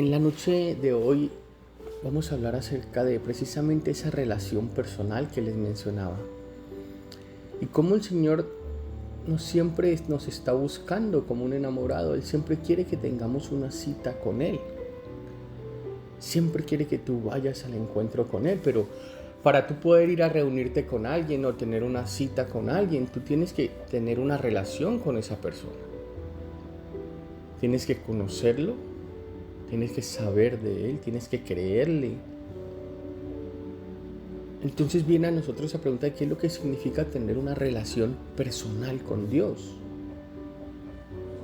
En la noche de hoy vamos a hablar acerca de precisamente esa relación personal que les mencionaba. Y cómo el Señor no siempre nos está buscando como un enamorado. Él siempre quiere que tengamos una cita con Él. Siempre quiere que tú vayas al encuentro con Él. Pero para tú poder ir a reunirte con alguien o tener una cita con alguien, tú tienes que tener una relación con esa persona. Tienes que conocerlo. Tienes que saber de Él, tienes que creerle. Entonces viene a nosotros esa pregunta de qué es lo que significa tener una relación personal con Dios.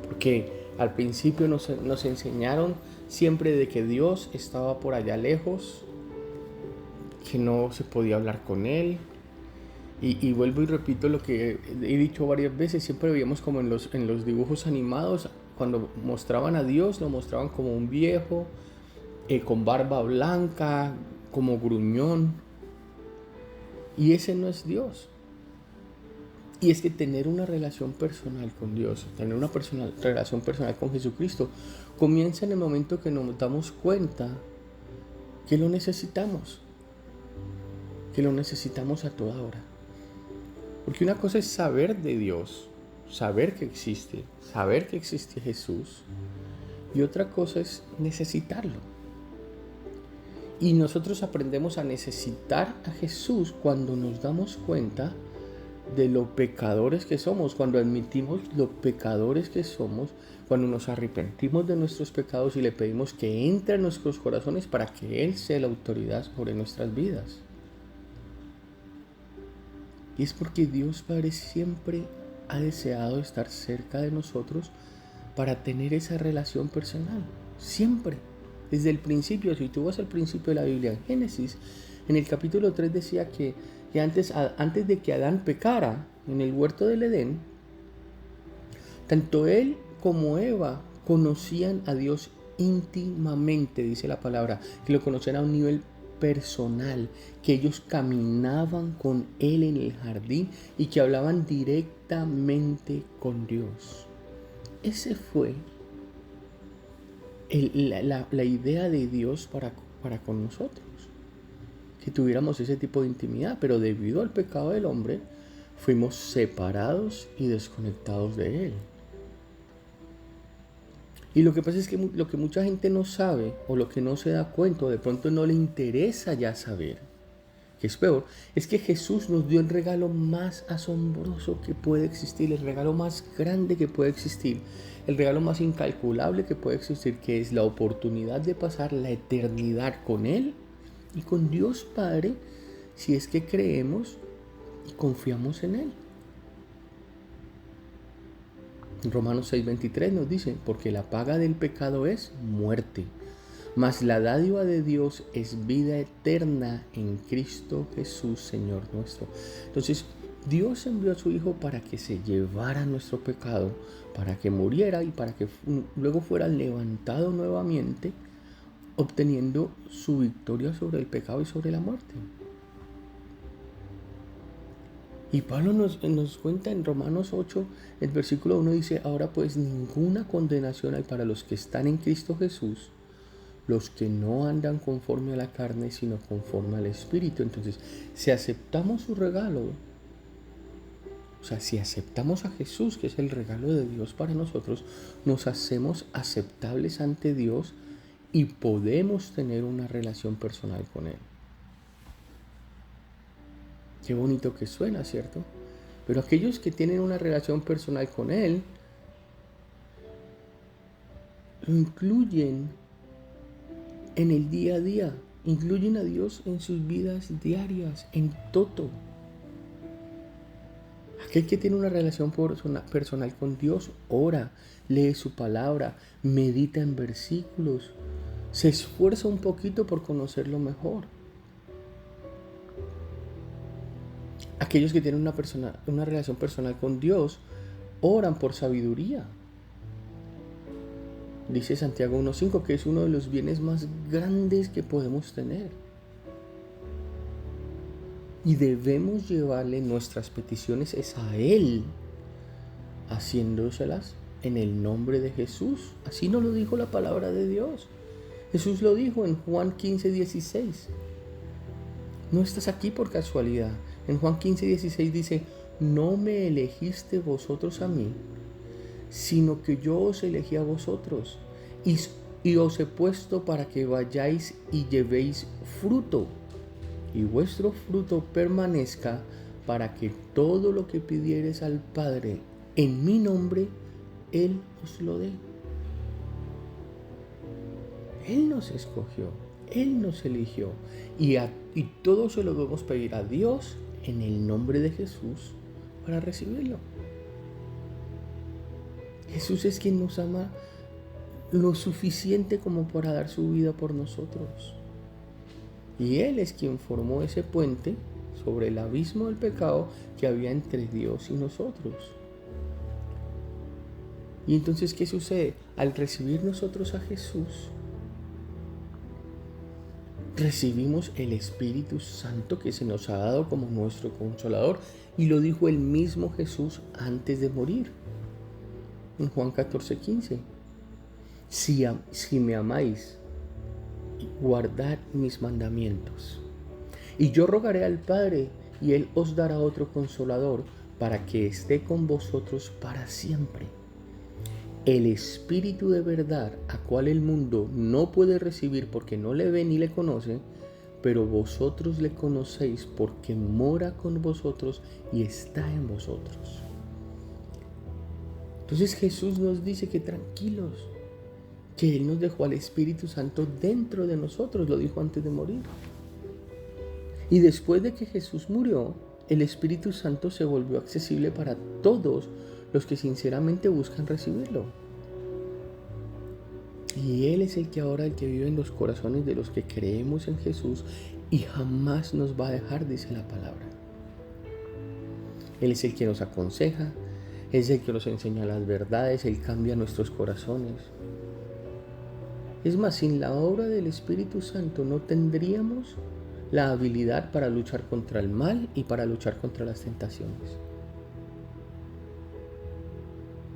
Porque al principio nos enseñaron siempre de que Dios estaba por allá lejos, que no se podía hablar con Él. Y vuelvo y repito lo que he dicho varias veces, siempre veíamos como en los dibujos animados, cuando mostraban a Dios, lo mostraban como un viejo, con barba blanca, como gruñón. Y ese no es Dios. Y es que tener una relación personal con Dios, tener una relación personal con Jesucristo, comienza en el momento que nos damos cuenta que lo necesitamos a toda hora. Porque una cosa es saber de Dios, saber que existe Jesús, y otra cosa es necesitarlo. Y nosotros aprendemos a necesitar a Jesús cuando nos damos cuenta de lo pecadores que somos, cuando admitimos lo pecadores que somos, cuando nos arrepentimos de nuestros pecados y le pedimos que entre en nuestros corazones para que Él sea la autoridad sobre nuestras vidas. Y es porque Dios Padre siempre ha deseado estar cerca de nosotros para tener esa relación personal. Siempre. Desde el principio, si tú vas al principio de la Biblia, en Génesis, en el capítulo 3 decía que antes de que Adán pecara en el huerto del Edén, tanto él como Eva conocían a Dios íntimamente, dice la palabra, que lo conocían a un nivel personal, que ellos caminaban con Él en el jardín y que hablaban directamente con Dios. Ese fue la idea de Dios para con nosotros, que tuviéramos ese tipo de intimidad, pero debido al pecado del hombre, fuimos separados y desconectados de Él. Y lo que pasa es que lo que mucha gente no sabe, o lo que no se da cuenta, o de pronto no le interesa ya saber, que es peor, es que Jesús nos dio el regalo más asombroso que puede existir, el regalo más grande que puede existir, el regalo más incalculable que puede existir, que es la oportunidad de pasar la eternidad con Él y con Dios Padre, si es que creemos y confiamos en Él. Romanos 6:23 nos dice, porque la paga del pecado es muerte, mas la dádiva de Dios es vida eterna en Cristo Jesús, Señor nuestro. Entonces, Dios envió a su Hijo para que se llevara nuestro pecado, para que muriera y para que luego fuera levantado nuevamente, obteniendo su victoria sobre el pecado y sobre la muerte. Y Pablo nos cuenta en Romanos 8, el versículo 1 dice, ahora pues ninguna condenación hay para los que están en Cristo Jesús, los que no andan conforme a la carne, sino conforme al Espíritu. Entonces, si aceptamos su regalo, si aceptamos a Jesús, que es el regalo de Dios para nosotros, nos hacemos aceptables ante Dios y podemos tener una relación personal con Él. Qué bonito que suena, ¿cierto? Pero aquellos que tienen una relación personal con Él, lo incluyen en el día a día, incluyen a Dios en sus vidas diarias, en todo. Aquel que tiene una relación personal con Dios, ora, lee su palabra, medita en versículos, se esfuerza un poquito por conocerlo mejor. Aquellos que tienen una relación personal con Dios, oran por sabiduría. Dice Santiago 1:5 que es uno de los bienes más grandes que podemos tener. Y debemos llevarle nuestras peticiones a Él, haciéndoselas en el nombre de Jesús. Así nos lo dijo la palabra de Dios. Jesús lo dijo en Juan 15:16. No estás aquí por casualidad. En Juan 15:16 dice, no me elegiste vosotros a mí, sino que yo os elegí a vosotros y os he puesto para que vayáis y llevéis fruto, y vuestro fruto permanezca, para que todo lo que pidiereis al Padre en mi nombre, Él os lo dé. Él nos escogió, Él nos eligió, y todo se lo debemos pedir a Dios en el nombre de Jesús para recibirlo. Jesús es quien nos ama lo suficiente como para dar su vida por nosotros. Y Él es quien formó ese puente sobre el abismo del pecado que había entre Dios y nosotros. Y entonces, ¿qué sucede? Al recibir nosotros a Jesús, recibimos el Espíritu Santo que se nos ha dado como nuestro Consolador. Y lo dijo el mismo Jesús antes de morir. En Juan 14:15. Si me amáis, guardad mis mandamientos. Y yo rogaré al Padre, y Él os dará otro Consolador, para que esté con vosotros para siempre. El Espíritu de verdad, a cual el mundo no puede recibir porque no le ve ni le conoce, pero vosotros le conocéis porque mora con vosotros y está en vosotros. Entonces Jesús nos dice que tranquilos, que Él nos dejó al Espíritu Santo dentro de nosotros, lo dijo antes de morir. Y después de que Jesús murió, el Espíritu Santo se volvió accesible para todos los que sinceramente buscan recibirlo. Y Él es el que vive en los corazones de los que creemos en Jesús y jamás nos va a dejar, dice la palabra. Él es el que nos aconseja, es el que nos enseña las verdades, Él cambia nuestros corazones. Es más, sin la obra del Espíritu Santo no tendríamos la habilidad para luchar contra el mal y para luchar contra las tentaciones.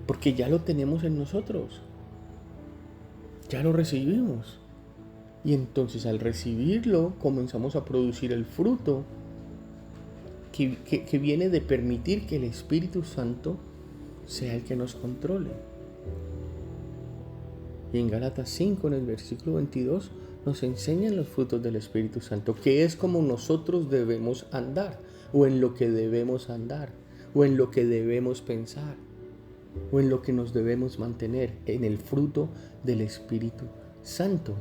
Porque ya lo tenemos en nosotros. Ya lo recibimos. Y entonces al recibirlo comenzamos a producir el fruto que viene de permitir que el Espíritu Santo sea el que nos controle. Y en Gálatas 5, en el versículo 22, nos enseñan los frutos del Espíritu Santo, que es como nosotros debemos andar, o en lo que debemos andar, o en lo que debemos pensar, o en lo que nos debemos mantener, en el fruto del Espíritu Santo.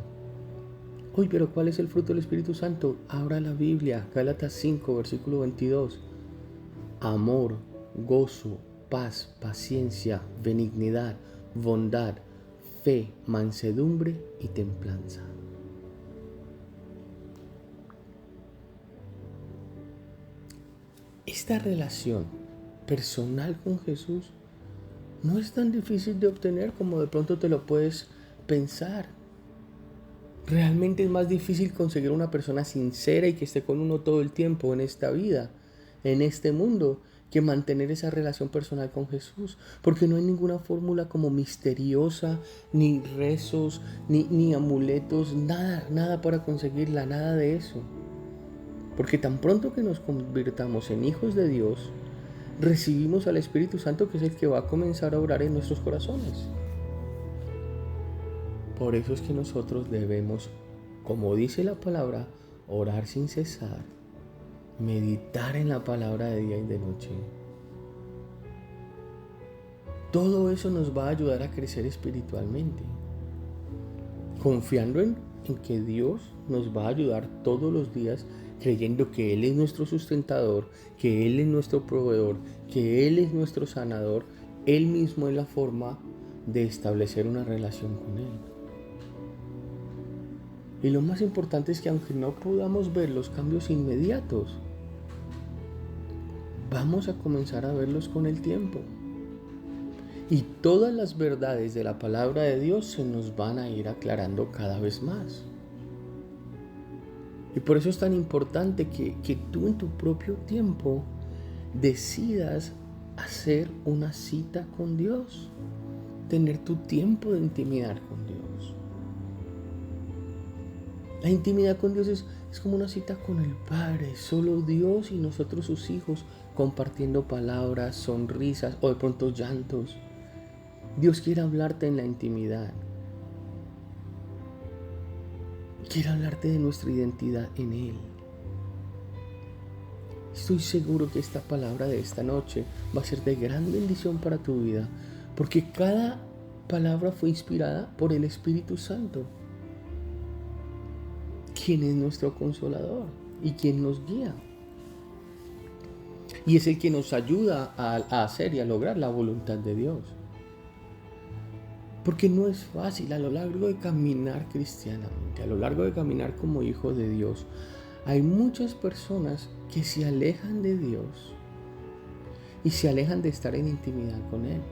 Uy, pero ¿cuál es el fruto del Espíritu Santo? Abra la Biblia, Gálatas 5, versículo 22. Amor, gozo, paz, paciencia, benignidad, bondad, fe, mansedumbre y templanza. Esta relación personal con Jesús no es tan difícil de obtener como de pronto te lo puedes pensar. Realmente es más difícil conseguir una persona sincera y que esté con uno todo el tiempo en esta vida, en este mundo, que mantener esa relación personal con Jesús, porque no hay ninguna fórmula como misteriosa, ni rezos, ni amuletos, nada para conseguirla, nada de eso. Porque tan pronto que nos convirtamos en hijos de Dios, recibimos al Espíritu Santo, que es el que va a comenzar a obrar en nuestros corazones. Por eso es que nosotros debemos, como dice la palabra, orar sin cesar, meditar en la palabra de día y de noche. Todo eso nos va a ayudar a crecer espiritualmente, confiando en que Dios nos va a ayudar todos los días, creyendo que Él es nuestro sustentador, que Él es nuestro proveedor, que Él es nuestro sanador. Él mismo es la forma de establecer una relación con Él. Y lo más importante es que aunque no podamos ver los cambios inmediatos, vamos a comenzar a verlos con el tiempo. Y todas las verdades de la palabra de Dios se nos van a ir aclarando cada vez más. Y por eso es tan importante que tú en tu propio tiempo decidas hacer una cita con Dios, tener tu tiempo de intimidad con Dios. La intimidad con Dios es como una cita con el Padre, solo Dios y nosotros sus hijos, compartiendo palabras, sonrisas o de pronto llantos. Dios quiere hablarte en la intimidad. Quiere hablarte de nuestra identidad en Él. Estoy seguro que esta palabra de esta noche va a ser de gran bendición para tu vida, porque cada palabra fue inspirada por el Espíritu Santo, quien es nuestro consolador y quien nos guía. Y es el que nos ayuda a hacer y a lograr la voluntad de Dios. Porque no es fácil a lo largo de caminar cristianamente, a lo largo de caminar como hijo de Dios. Hay muchas personas que se alejan de Dios y se alejan de estar en intimidad con Él.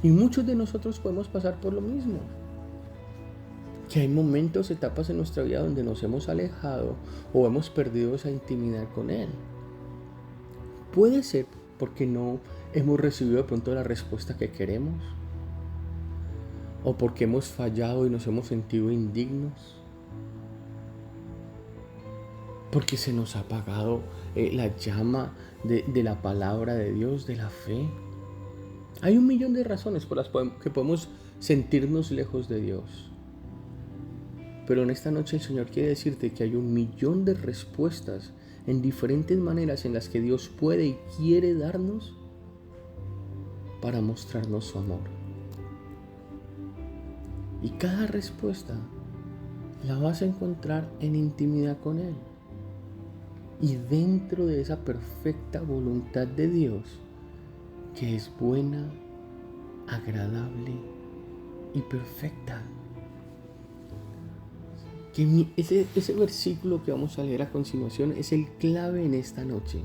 Y muchos de nosotros podemos pasar por lo mismo. Que hay momentos, etapas en nuestra vida donde nos hemos alejado o hemos perdido esa intimidad con Él. Puede ser porque no hemos recibido de pronto la respuesta que queremos, o porque hemos fallado y nos hemos sentido indignos, porque se nos ha apagado la llama de la palabra de Dios, de la fe. Hay 1.000.000 de razones por las que podemos sentirnos lejos de Dios. Pero en esta noche el Señor quiere decirte que hay 1.000.000 de respuestas en diferentes maneras en las que Dios puede y quiere darnos para mostrarnos su amor. Y cada respuesta la vas a encontrar en intimidad con Él. Y dentro de esa perfecta voluntad de Dios, que es buena, agradable y perfecta. Que ese versículo que vamos a leer a continuación es el clave en esta noche,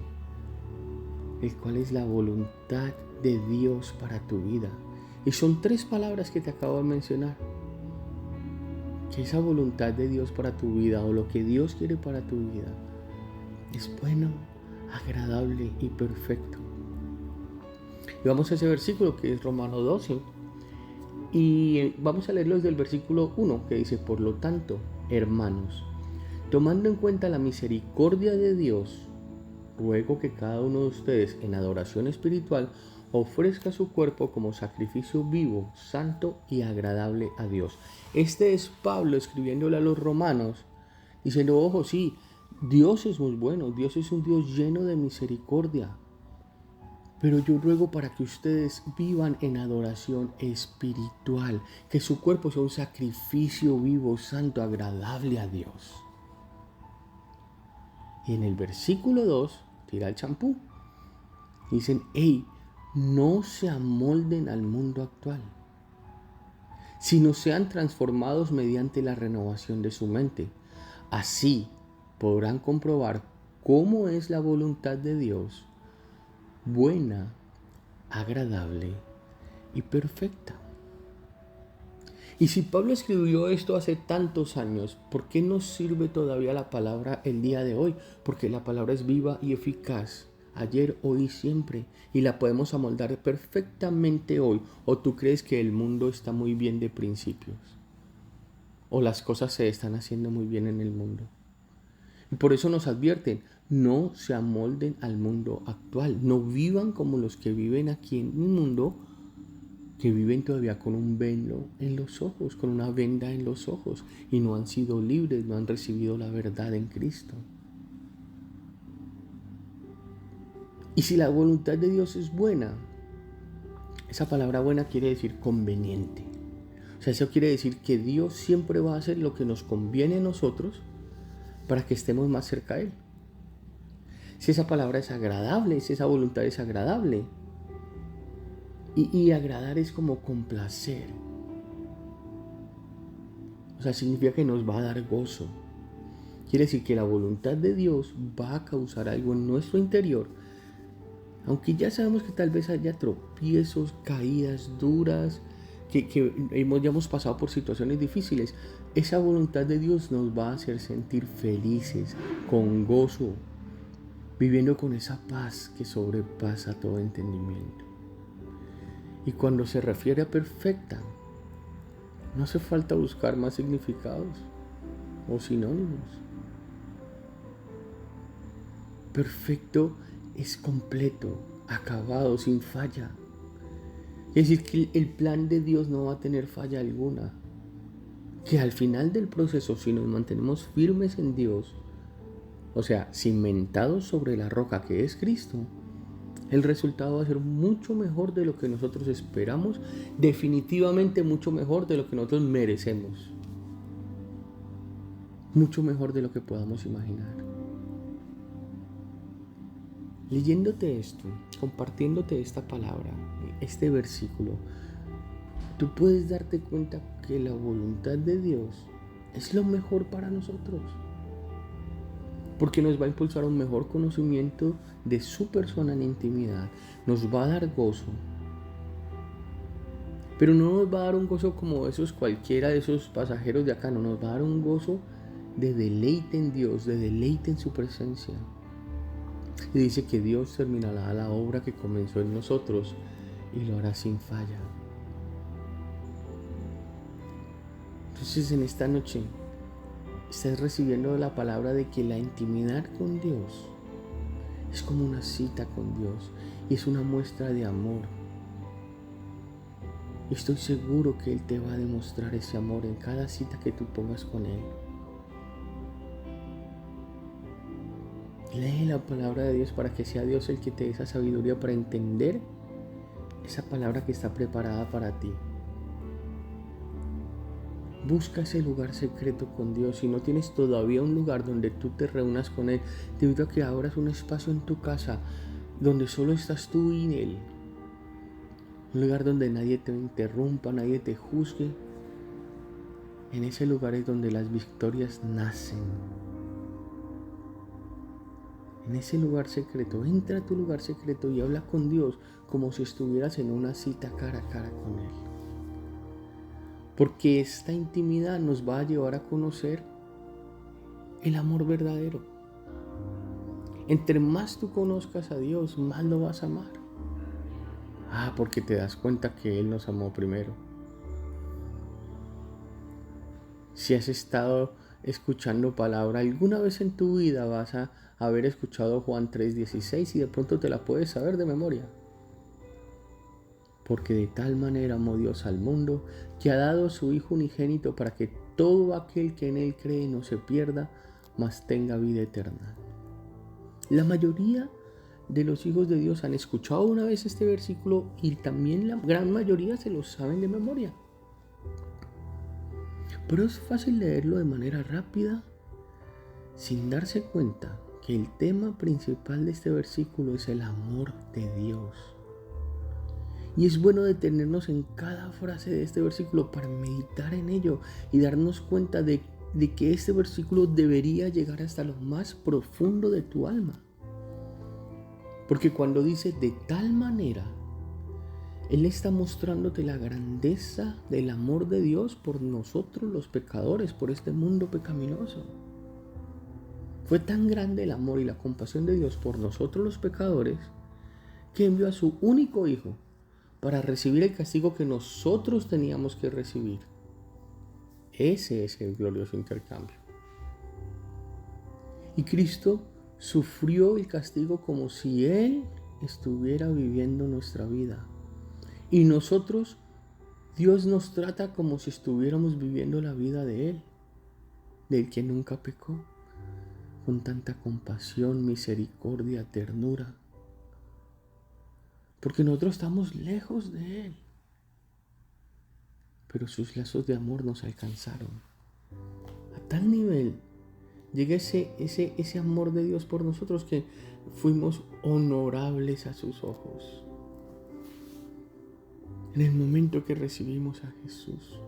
el cual es la voluntad de Dios para tu vida. Y son 3 palabras que te acabo de mencionar. Que esa voluntad de Dios para tu vida, o lo que Dios quiere para tu vida, es bueno, agradable y perfecto. Y vamos a ese versículo que es Romanos 12. Y vamos a leerlo desde el versículo 1, que dice: por lo tanto, hermanos, tomando en cuenta la misericordia de Dios, ruego que cada uno de ustedes en adoración espiritual ofrezca su cuerpo como sacrificio vivo, santo y agradable a Dios. Este es Pablo escribiéndole a los romanos, diciendo: ojo, sí, Dios es muy bueno, Dios es un Dios lleno de misericordia, pero yo ruego para que ustedes vivan en adoración espiritual, que su cuerpo sea un sacrificio vivo, santo, agradable a Dios. Y en el versículo 2, tira el champú. Dicen: hey, no se amolden al mundo actual, sino sean transformados mediante la renovación de su mente. Así podrán comprobar cómo es la voluntad de Dios, buena, agradable y perfecta. Y si Pablo escribió esto hace tantos años, ¿por qué nos sirve todavía la palabra el día de hoy? Porque la palabra es viva y eficaz, ayer, hoy y siempre, y la podemos amoldar perfectamente hoy. ¿O tú crees que el mundo está muy bien de principios? ¿O las cosas se están haciendo muy bien en el mundo? Y por eso nos advierten: no se amolden al mundo actual, no vivan como los que viven aquí en el mundo, que viven todavía con un velo en los ojos, con una venda en los ojos, y no han sido libres, no han recibido la verdad en Cristo. Y si la voluntad de Dios es buena, esa palabra buena quiere decir conveniente. O sea, eso quiere decir que Dios siempre va a hacer lo que nos conviene a nosotros para que estemos más cerca de Él. Si esa palabra es agradable, si esa voluntad es agradable, y agradar es como complacer. O sea, significa que nos va a dar gozo. Quiere decir que la voluntad de Dios va a causar algo en nuestro interior. Aunque ya sabemos que tal vez haya tropiezos, caídas duras, que ya hemos pasado por situaciones difíciles, esa voluntad de Dios nos va a hacer sentir felices, con gozo, viviendo con esa paz que sobrepasa todo entendimiento. Y cuando se refiere a perfecta, no hace falta buscar más significados. o sinónimos. Perfecto es completo, acabado, sin falla. Es decir, que el plan de Dios no va a tener falla alguna. Que al final del proceso, si nos mantenemos firmes en Dios, o sea, cimentados sobre la roca que es Cristo, el resultado va a ser mucho mejor de lo que nosotros esperamos, definitivamente mucho mejor de lo que nosotros merecemos, mucho mejor de lo que podamos imaginar. Leyéndote esto, compartiéndote esta palabra, este versículo, tú puedes darte cuenta que la voluntad de Dios es lo mejor para nosotros. Porque nos va a impulsar a un mejor conocimiento de su persona en intimidad. Nos va a dar gozo. Pero no nos va a dar un gozo como esos cualquiera de esos pasajeros de acá. No, nos va a dar un gozo de deleite en Dios, de deleite en su presencia. Y dice que Dios terminará la obra que comenzó en nosotros y lo hará sin falla. Entonces en esta noche estás recibiendo la palabra de que la intimidad con Dios es como una cita con Dios y es una muestra de amor. Y estoy seguro que Él te va a demostrar ese amor en cada cita que tú pongas con Él. Lee la palabra de Dios para que sea Dios el que te dé esa sabiduría para entender esa palabra que está preparada para ti. Busca ese lugar secreto con Dios. Si no tienes todavía un lugar donde tú te reúnas con Él, te invito a que abras un espacio en tu casa donde solo estás tú y Él. Un lugar donde nadie te interrumpa, nadie te juzgue. En ese lugar es donde las victorias nacen. En ese lugar secreto, entra a tu lugar secreto y habla con Dios como si estuvieras en una cita cara a cara con Él. Porque esta intimidad nos va a llevar a conocer el amor verdadero. Entre más tú conozcas a Dios, más lo vas a amar. Porque te das cuenta que Él nos amó primero. Si has estado escuchando palabra alguna vez en tu vida, vas a haber escuchado Juan 3:16 y de pronto te la puedes saber de memoria. Porque de tal manera amó Dios al mundo, que ha dado a su Hijo unigénito para que todo aquel que en Él cree no se pierda, mas tenga vida eterna. La mayoría de los hijos de Dios han escuchado una vez este versículo y también la gran mayoría se lo saben de memoria. Pero es fácil leerlo de manera rápida sin darse cuenta que el tema principal de este versículo es el amor de Dios. Y es bueno detenernos en cada frase de este versículo para meditar en ello y darnos cuenta de que este versículo debería llegar hasta lo más profundo de tu alma. Porque cuando dice de tal manera, Él está mostrándote la grandeza del amor de Dios por nosotros los pecadores, por este mundo pecaminoso. Fue tan grande el amor y la compasión de Dios por nosotros los pecadores que envió a su único Hijo para recibir el castigo que nosotros teníamos que recibir. Ese es el glorioso intercambio. Y Cristo sufrió el castigo como si Él estuviera viviendo nuestra vida. Y nosotros, Dios nos trata como si estuviéramos viviendo la vida de Él, del que nunca pecó, con tanta compasión, misericordia, ternura. Porque nosotros estamos lejos de Él, pero sus lazos de amor nos alcanzaron. A tal nivel llega ese amor de Dios por nosotros que fuimos honorables a sus ojos. En el momento que recibimos a Jesús.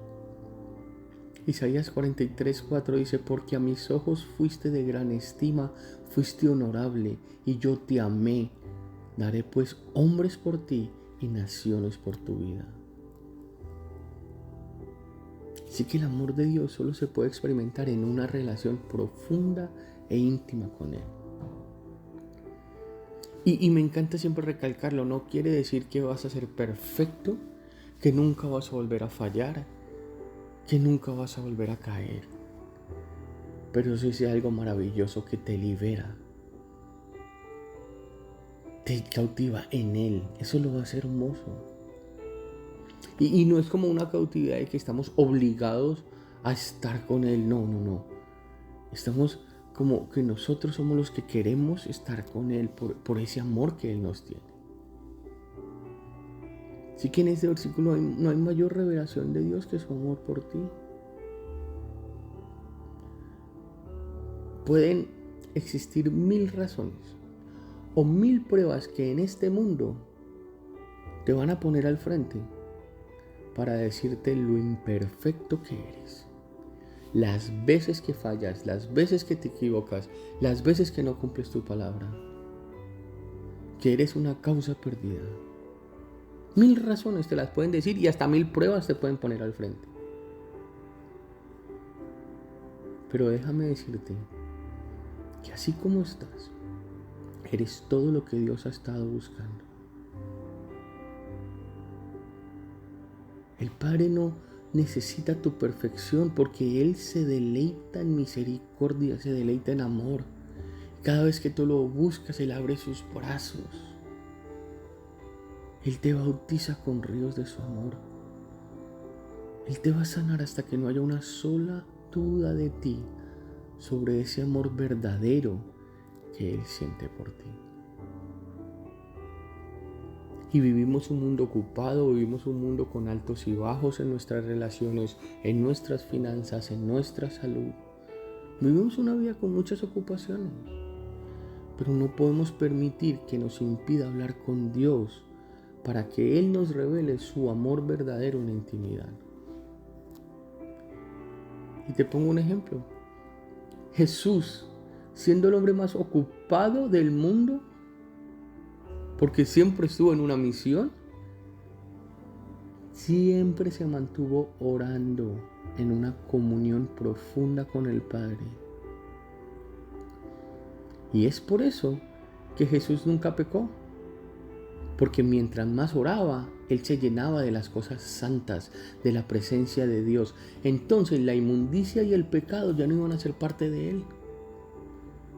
Isaías 43:4 dice: porque a mis ojos fuiste de gran estima, fuiste honorable, y yo te amé. Daré pues hombres por ti y naciones por tu vida. Así que el amor de Dios solo se puede experimentar en una relación profunda e íntima con Él. Y me encanta siempre recalcarlo, no quiere decir que vas a ser perfecto, que nunca vas a volver a fallar, que nunca vas a volver a caer. Pero eso es algo maravilloso que te libera, te cautiva en Él. Eso lo hace hermoso. Y no es como una cautividad de que estamos obligados a estar con Él. No. Estamos como que nosotros somos los que queremos estar con Él por ese amor que Él nos tiene. Así que en este versículo no hay mayor revelación de Dios que su amor por ti. Pueden existir 1000 razones o 1000 pruebas que en este mundo te van a poner al frente para decirte lo imperfecto que eres. Las veces que fallas, las veces que te equivocas, las veces que no cumples tu palabra, que eres una causa perdida. 1000 razones te las pueden decir y hasta 1000 pruebas te pueden poner al frente. Pero déjame decirte que así como estás, eres todo lo que Dios ha estado buscando. El Padre no necesita tu perfección porque Él se deleita en misericordia, se deleita en amor. Cada vez que tú lo buscas, Él abre sus brazos. Él te bautiza con ríos de su amor. Él te va a sanar hasta que no haya una sola duda de ti sobre ese amor verdadero que Él siente por ti. Y vivimos un mundo ocupado, vivimos un mundo con altos y bajos en nuestras relaciones, en nuestras finanzas, en nuestra salud. Vivimos una vida con muchas ocupaciones, pero no podemos permitir que nos impida hablar con Dios para que Él nos revele su amor verdadero en la intimidad. Y te pongo un ejemplo. Jesús, siendo el hombre más ocupado del mundo, porque siempre estuvo en una misión, siempre se mantuvo orando en una comunión profunda con el Padre. Y es por eso que Jesús nunca pecó, porque mientras más oraba, Él se llenaba de las cosas santas, de la presencia de Dios. Entonces la inmundicia y el pecado ya no iban a ser parte de Él.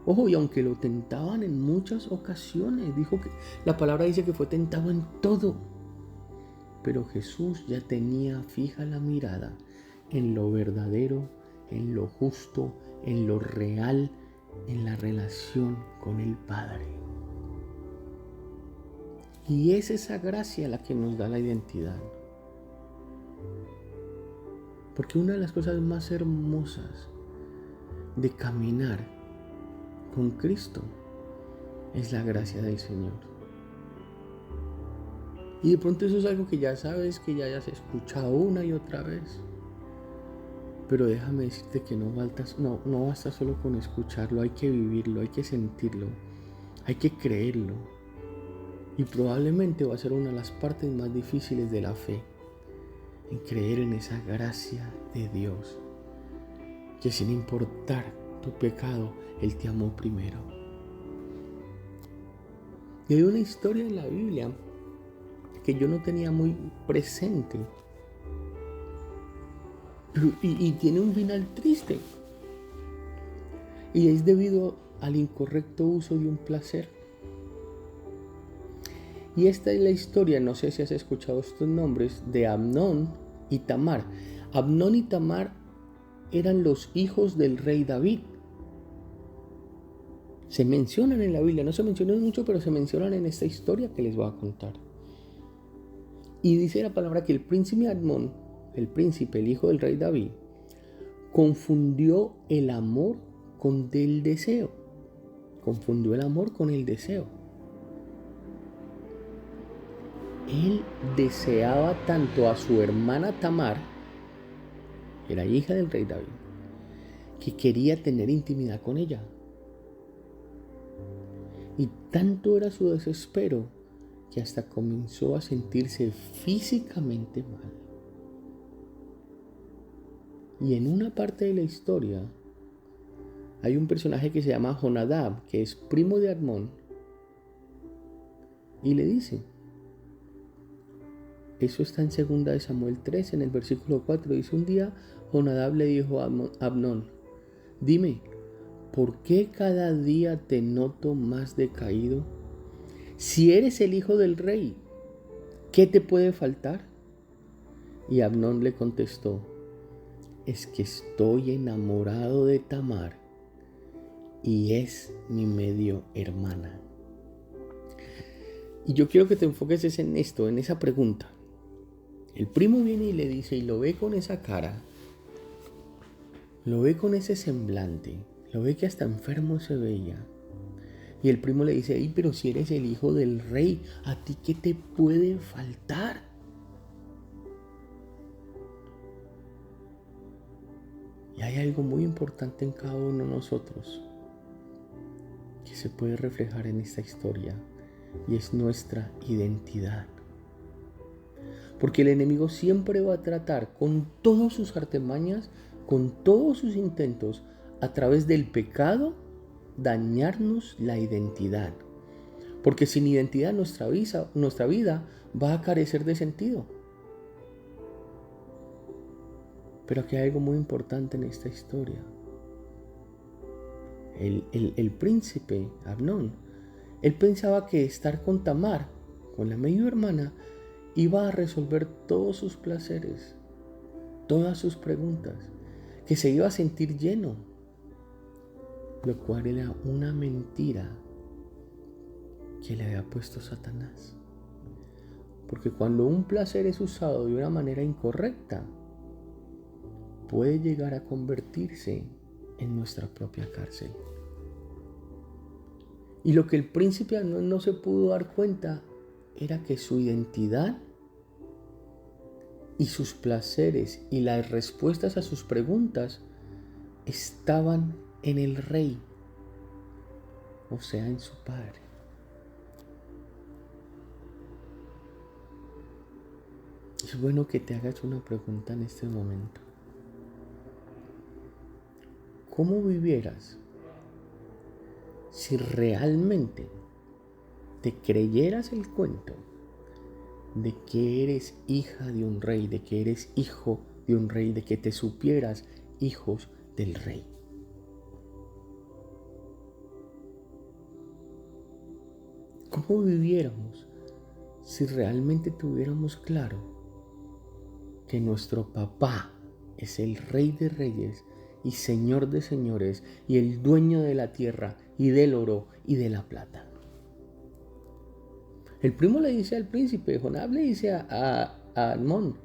Ojo, y aunque lo tentaban en muchas ocasiones, la palabra dice que fue tentado en todo. Pero Jesús ya tenía fija la mirada en lo verdadero, en lo justo, en lo real, en la relación con el Padre. Y es esa gracia la que nos da la identidad. Porque una de las cosas más hermosas de caminar con Cristo es la gracia del Señor. Y de pronto eso es algo que ya sabes, que ya hayas escuchado una y otra vez. Pero déjame decirte que no basta solo con escucharlo, hay que vivirlo, hay que sentirlo, hay que creerlo. Y probablemente va a ser una de las partes más difíciles de la fe, en creer en esa gracia de Dios, que sin importar tu pecado, Él te amó primero. Y hay una historia en la Biblia que yo no tenía muy presente, y tiene un final triste, y es debido al incorrecto uso de un placer. Y esta es la historia, no sé si has escuchado estos nombres, de Amnón y Tamar. Amnón y Tamar eran los hijos del rey David. Se mencionan en la Biblia, no se mencionan mucho, pero se mencionan en esta historia que les voy a contar. Y dice la palabra que el príncipe Amnón, el hijo del rey David, confundió el amor con el deseo. Confundió el amor con el deseo. Él deseaba tanto a su hermana Tamar, que era hija del rey David, que quería tener intimidad con ella. Y tanto era su desespero que hasta comenzó a sentirse físicamente mal. Y en una parte de la historia hay un personaje que se llama Jonadab, que es primo de Amnón, y le dice, eso está en 2 Samuel 3, en el versículo 4, dice: un día Jonadab le dijo a Amnón: Dime, ¿por qué cada día te noto más decaído? Si eres el hijo del rey, ¿qué te puede faltar? Y Amnón le contestó, es que estoy enamorado de Tamar y es mi medio hermana. Y yo quiero que te enfoques en esto, en esa pregunta. El primo viene y le dice, y lo ve con esa cara, lo ve con ese semblante, lo ve que hasta enfermo se veía. Y el primo le dice, pero si eres el hijo del rey, ¿a ti qué te puede faltar? Y hay algo muy importante en cada uno de nosotros que se puede reflejar en esta historia, y es nuestra identidad. Porque el enemigo siempre va a tratar con todas sus artimañas, con todos sus intentos, a través del pecado, dañarnos la identidad. Porque sin identidad nuestra vida va a carecer de sentido. Pero aquí hay algo muy importante en esta historia. El príncipe Amnón, él pensaba que estar con Tamar, con la medio hermana, iba a resolver todos sus placeres, todas sus preguntas, que se iba a sentir lleno, lo cual era una mentira que le había puesto Satanás. Porque cuando un placer es usado de una manera incorrecta, puede llegar a convertirse en nuestra propia cárcel. Y lo que el príncipe no se pudo dar cuenta era que su identidad y sus placeres y las respuestas a sus preguntas estaban en el rey, o sea, en su padre. Es bueno que te hagas una pregunta en este momento. ¿Cómo vivieras si realmente te creyeras el cuento de que eres hija de un rey, de que eres hijo de un rey, de que te supieras hijos del rey? ¿Cómo viviéramos si realmente tuviéramos claro que nuestro papá es el rey de reyes y señor de señores y el dueño de la tierra y del oro y de la plata? El primo le dice al príncipe, Jonadab le dice a Amnón,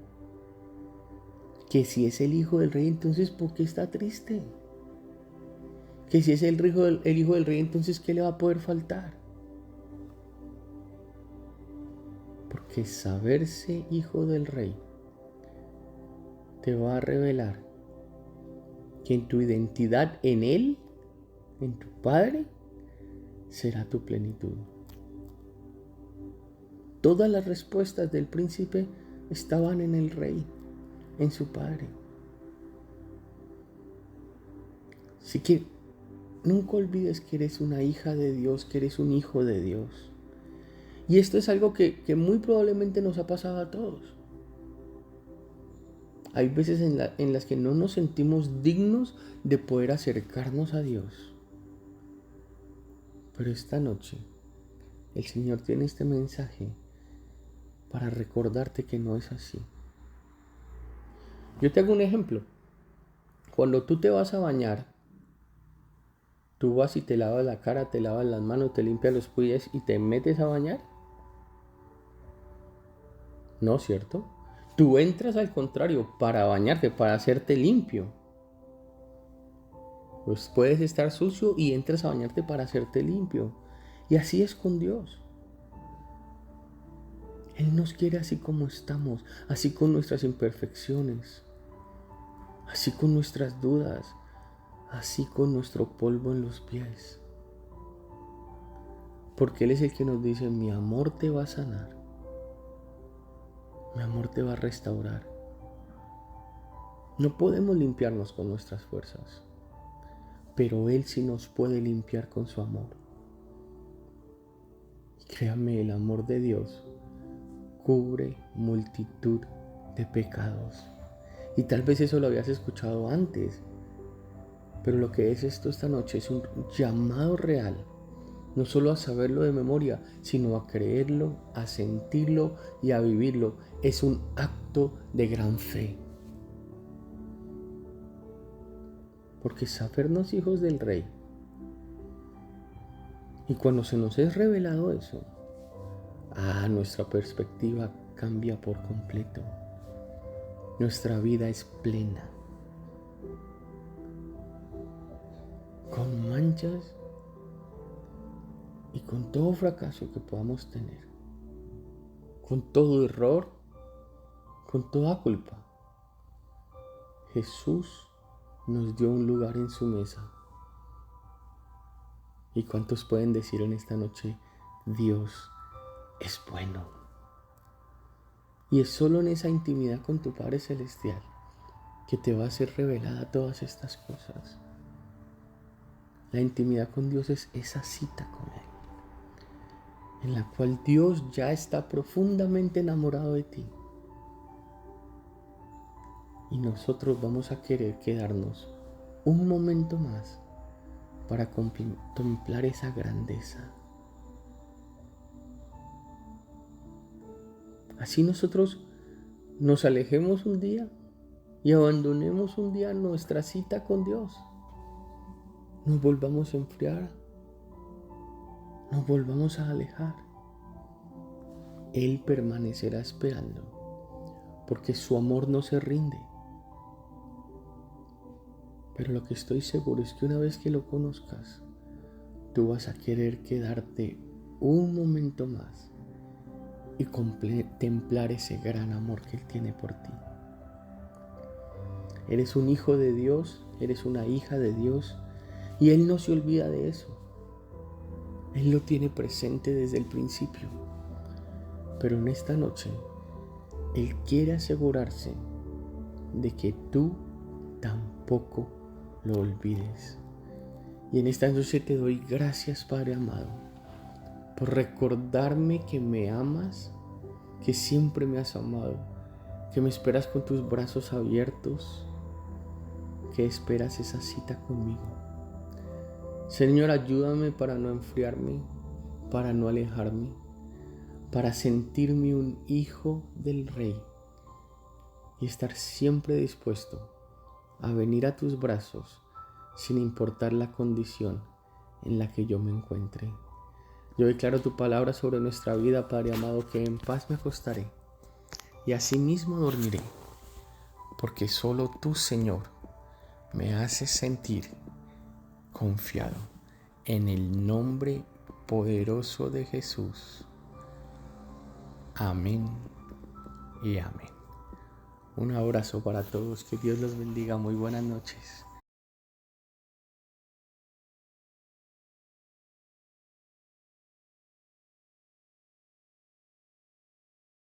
que si es el hijo del rey, entonces ¿por qué está triste? Que si es el hijo del rey, entonces ¿qué le va a poder faltar? Porque saberse hijo del rey te va a revelar que en tu identidad en él, en tu padre, será tu plenitud. Todas las respuestas del príncipe estaban en el rey, en su padre. Así que nunca olvides que eres una hija de Dios, que eres un hijo de Dios. Y esto es algo que muy probablemente nos ha pasado a todos. Hay veces en las que no nos sentimos dignos de poder acercarnos a Dios. Pero esta noche el Señor tiene este mensaje para recordarte que no es así. Yo te hago un ejemplo. Cuando tú te vas a bañar, tú vas y te lavas la cara, te lavas las manos, te limpias los pies y te metes a bañar. ¿No, cierto? Tú entras al contrario para bañarte, para hacerte limpio. Pues puedes estar sucio y entras a bañarte para hacerte limpio. Y así es con Dios. Él nos quiere así como estamos, así con nuestras imperfecciones, así con nuestras dudas, así con nuestro polvo en los pies. Porque Él es el que nos dice, mi amor te va a sanar, mi amor te va a restaurar. No podemos limpiarnos con nuestras fuerzas, pero Él sí nos puede limpiar con su amor. Y créame, el amor de Dios cubre multitud de pecados. Y tal vez eso lo habías escuchado antes, Pero lo que es esto esta noche es un llamado real, no solo a saberlo de memoria, sino a creerlo, a sentirlo y a vivirlo. Es un acto de gran fe. Porque sabernos hijos del Rey, y cuando se nos es revelado eso, nuestra perspectiva cambia por completo. Nuestra vida es plena, con manchas y con todo fracaso que podamos tener, con todo error, con toda culpa. Jesús nos dio un lugar en su mesa. ¿Y cuántos pueden decir en esta noche, Dios es bueno? Y es solo en esa intimidad con tu Padre Celestial que te va a ser revelada todas estas cosas. La intimidad con Dios es esa cita con Él, en la cual Dios ya está profundamente enamorado de ti. Y nosotros vamos a querer quedarnos un momento más para contemplar esa grandeza. Así nosotros nos alejemos un día y abandonemos un día nuestra cita con Dios. Nos volvamos a enfriar, nos volvamos a alejar. Él permanecerá esperando, porque su amor no se rinde. Pero lo que estoy seguro es que una vez que lo conozcas, tú vas a querer quedarte un momento más y contemplar ese gran amor que Él tiene por ti. Eres un hijo de Dios, eres una hija de Dios, y Él no se olvida de eso. Él lo tiene presente desde el principio. Pero en esta noche, Él quiere asegurarse de que tú tampoco lo olvides. Y en esta noche te doy gracias, Padre amado, por recordarme que me amas, que siempre me has amado, que me esperas con tus brazos abiertos, que esperas esa cita conmigo. Señor, ayúdame para no enfriarme, para no alejarme, para sentirme un hijo del Rey y estar siempre dispuesto a venir a tus brazos sin importar la condición en la que yo me encuentre. Yo declaro tu palabra sobre nuestra vida, Padre amado, que en paz me acostaré y asimismo dormiré, porque solo tú, Señor, me haces sentir confiado. En el nombre poderoso de Jesús. Amén y amén. Un abrazo para todos, que Dios los bendiga, muy buenas noches.